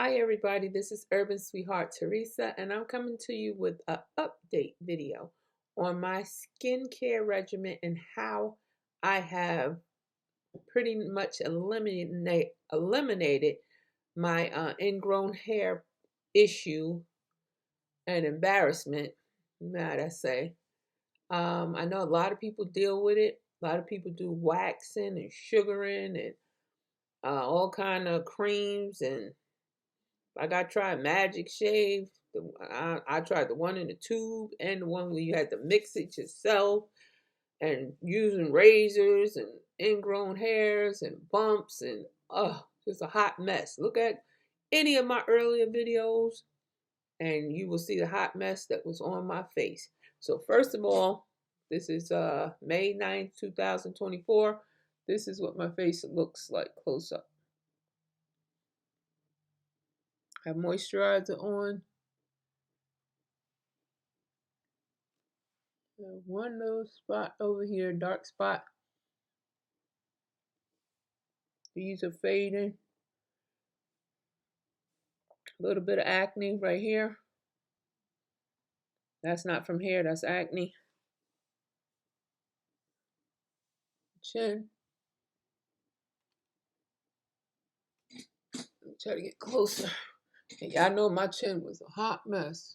Hi everybody, this is Urban Sweetheart Teresa, and I'm coming to you with an update video on my skincare regimen and how I have pretty much eliminated my ingrown hair issue and embarrassment, might I say. I know a lot of people deal with it. A lot of people do waxing and sugaring and all kind of creams, and I got tried Magic Shave. I tried the one in the tube and the one where you had to mix it yourself, and using razors and ingrown hairs and bumps and just a hot mess. Look at any of my earlier videos and you will see the hot mess that was on my face. So first of all, this is May 9th, 2024. This is what my face looks like close up. I have moisturizer on. One little spot over here, dark spot. These are fading. A little bit of acne right here. That's not from hair, that's acne. Chin. Let me try to get closer. And y'all know my chin was a hot mess.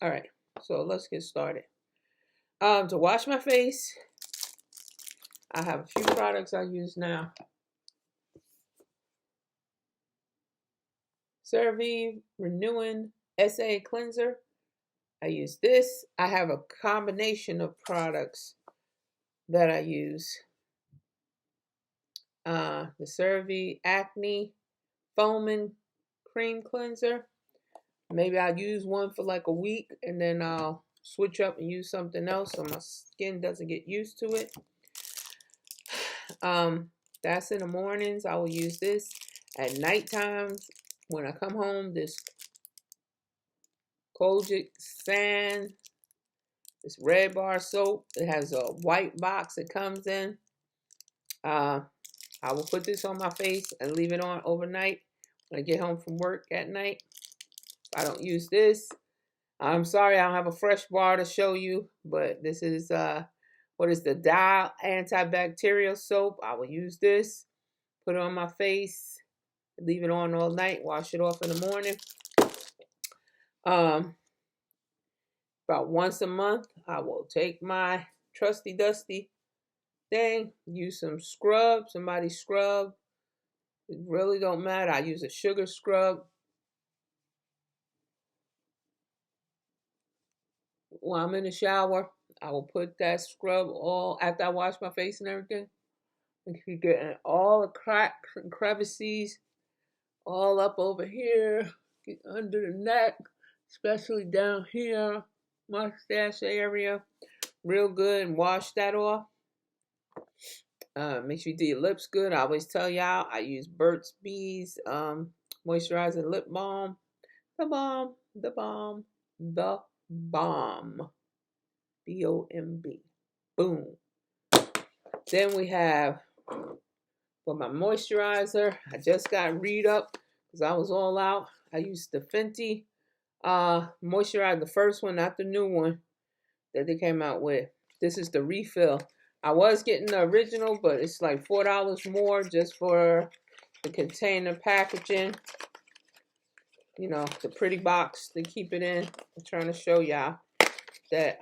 All right, so let's get started. To wash my face, I have a few products I use now. CeraVe SA Cleanser. I use this. I have a combination of products that I use. The CeraVe Acne Foaming Cream Cleanser. Maybe I'll use one for like a week and then I'll switch up and use something else so my skin doesn't get used to it. That's in the mornings. I will use this. At night times, when I come home, this Kojie Sand, this red bar soap. It has a white box it comes in. I will put this on my face and leave it on overnight when I get home from work at night. I don't use this. I'm sorry I don't have a fresh bar to show you, but this is what is the Dial antibacterial soap. I will use this, put it on my face, leave it on all night, wash it off in the morning. About once a month, I will take my trusty dusty thing, use some scrub, somebody's scrub. It really don't matter. I use a sugar scrub. When I'm in the shower, I will put that scrub all after I wash my face and everything. And you get all the cracks and crevices all up over here, get under the neck, especially down here, mustache area, real good, and wash that off. Make sure you do your lips good. I always tell y'all I use BURTS Bees moisturizing lip balm. The bomb, the bomb, the bomb. B-O-M-B. Boom. Then we have for my moisturizer, I just got read up because I was all out. I used the FENTY moisturizer, the first one, not the new one that they came out with. This is the refill. I was getting the original, but it's like $4 more just for the container packaging. You know, the pretty box to keep it in. I'm trying to show y'all that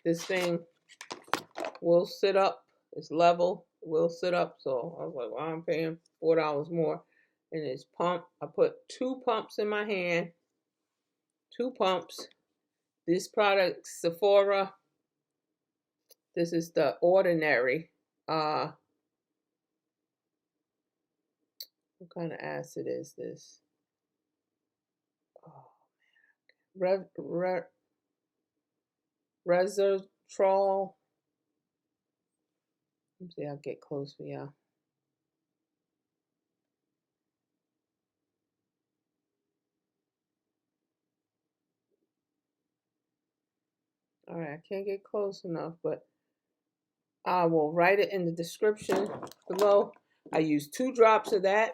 this thing will sit up. It's level, will sit up. So I was like, well, I'm paying $4 more. And it's pump. I put 2 pumps in my hand. 2 pumps. This product, Sephora. This is the Ordinary. What kind of acid is this? Oh, Resveratrol. Let me see, I'll get close for y'all. All right, I can't get close enough, but I will write it in the description below. I use 2 drops of that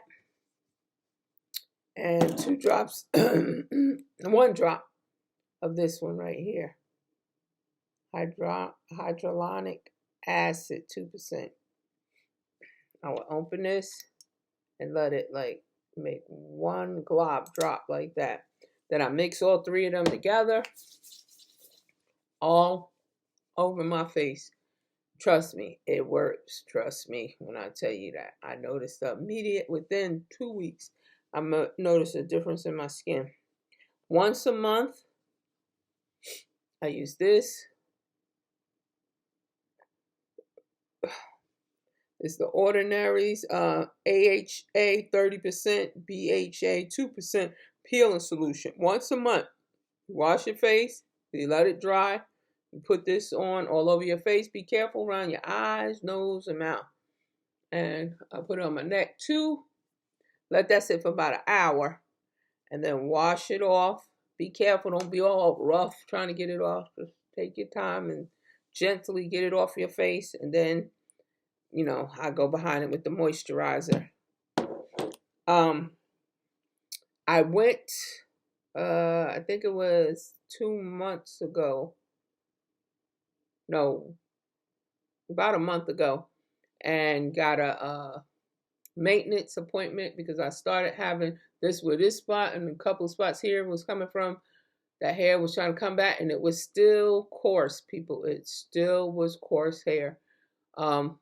and 2 drops, 1 drop of this one right here. Hyaluronic acid, 2%. I will open this and let it like make 1 glob drop like that. Then I mix all 3 of them together, all over my face. Trust me, it works. Trust me when I tell you that. I noticed immediate, within 2 weeks, I noticed a difference in my skin. Once a month, I use this. It's the Ordinary's AHA 30%, BHA 2% peeling solution. Once a month, you wash your face, you let it dry. You put this on all over your face. Be careful around your eyes, nose, and mouth. And I put it on my neck too. Let that sit for about an hour. And then wash it off. Be careful. Don't be all rough trying to get it off. Just take your time and gently get it off your face. And then, you know, I go behind it with the moisturizer. I went, I think it was 2 months ago. No, about a month ago, and got a maintenance appointment because I started having this where this spot and a couple of spots here was coming from. That hair was trying to come back, and it was still coarse, people. It still was coarse hair. And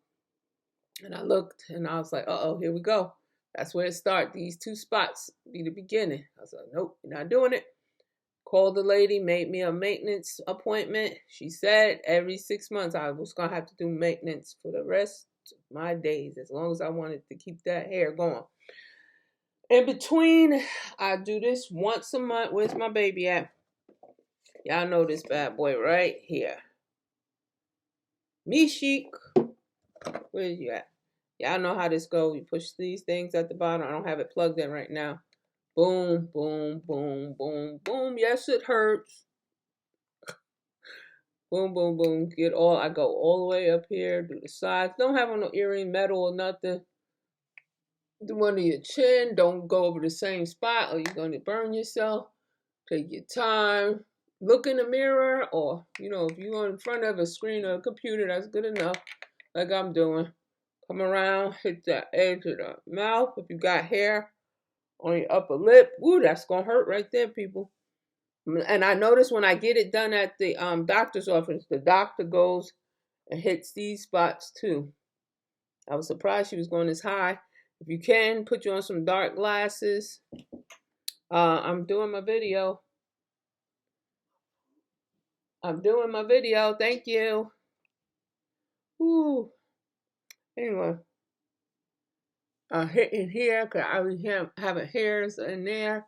I looked, and I was like, uh-oh, here we go. That's where it started. These 2 spots be the beginning. I was like, nope, you're not doing it. Called the lady, made me a maintenance appointment. She said every 6 months I was going to have to do maintenance for the rest of my days, as long as I wanted to keep that hair going. In between, I do this once a month. Where's my baby at? Y'all know this bad boy right here. CHIC. Where you at? Y'all know how this goes. You push these things at the bottom. I don't have it plugged in right now. Boom, boom, boom, boom, boom. Yes, it hurts. Boom, boom, boom. I go all the way up here, do the sides. Don't have on no earring, metal or nothing. Do under your chin. Don't go over the same spot or you're going to burn yourself. Take your time. Look in the mirror, or, you know, if you're in front of a screen or a computer, that's good enough, like I'm doing. Come around, hit the edge of the mouth. If you got hair on your upper lip, ooh, that's going to hurt right there, people. And I notice when I get it done at the doctor's office, the doctor goes and hits these spots too. I was surprised she was going this high. If you can, put you on some dark glasses. I'm doing my video. Thank you. Ooh. Anyway. Hitting here because I was having hairs in there.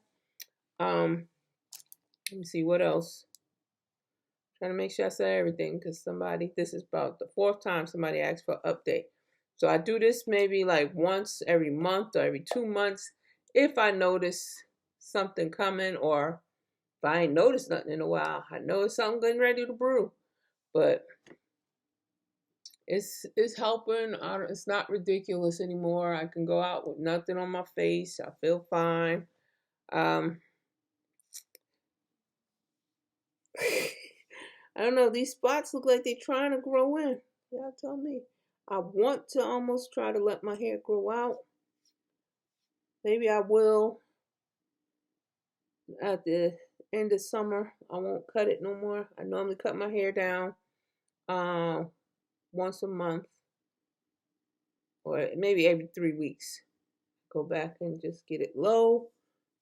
Let me see what else. Trying to make sure I say everything because this is about the 4th time somebody asked for an update. So I do this maybe like once every month or every 2 months if I notice something coming, or if I ain't noticed nothing in a while. I know it's something getting ready to brew, but it's helping. It's not ridiculous anymore. I can go out with nothing on my face. I feel fine. I don't know. These spots look like they're trying to grow in. Y'all tell me. I want to almost try to let my hair grow out. Maybe I will at the end of summer. I won't cut it no more. I normally cut my hair down once a month, or maybe every 3 weeks. Go back and just get it low.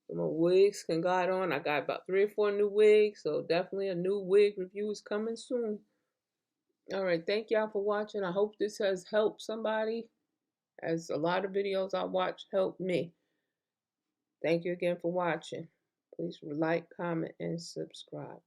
So my wigs can go on. I got about 3 or 4 new wigs, so definitely a new wig review is coming soon. All right, thank y'all for watching. I hope this has helped somebody, as a lot of videos I watch helped me. Thank you again for watching. Please like, comment, and subscribe.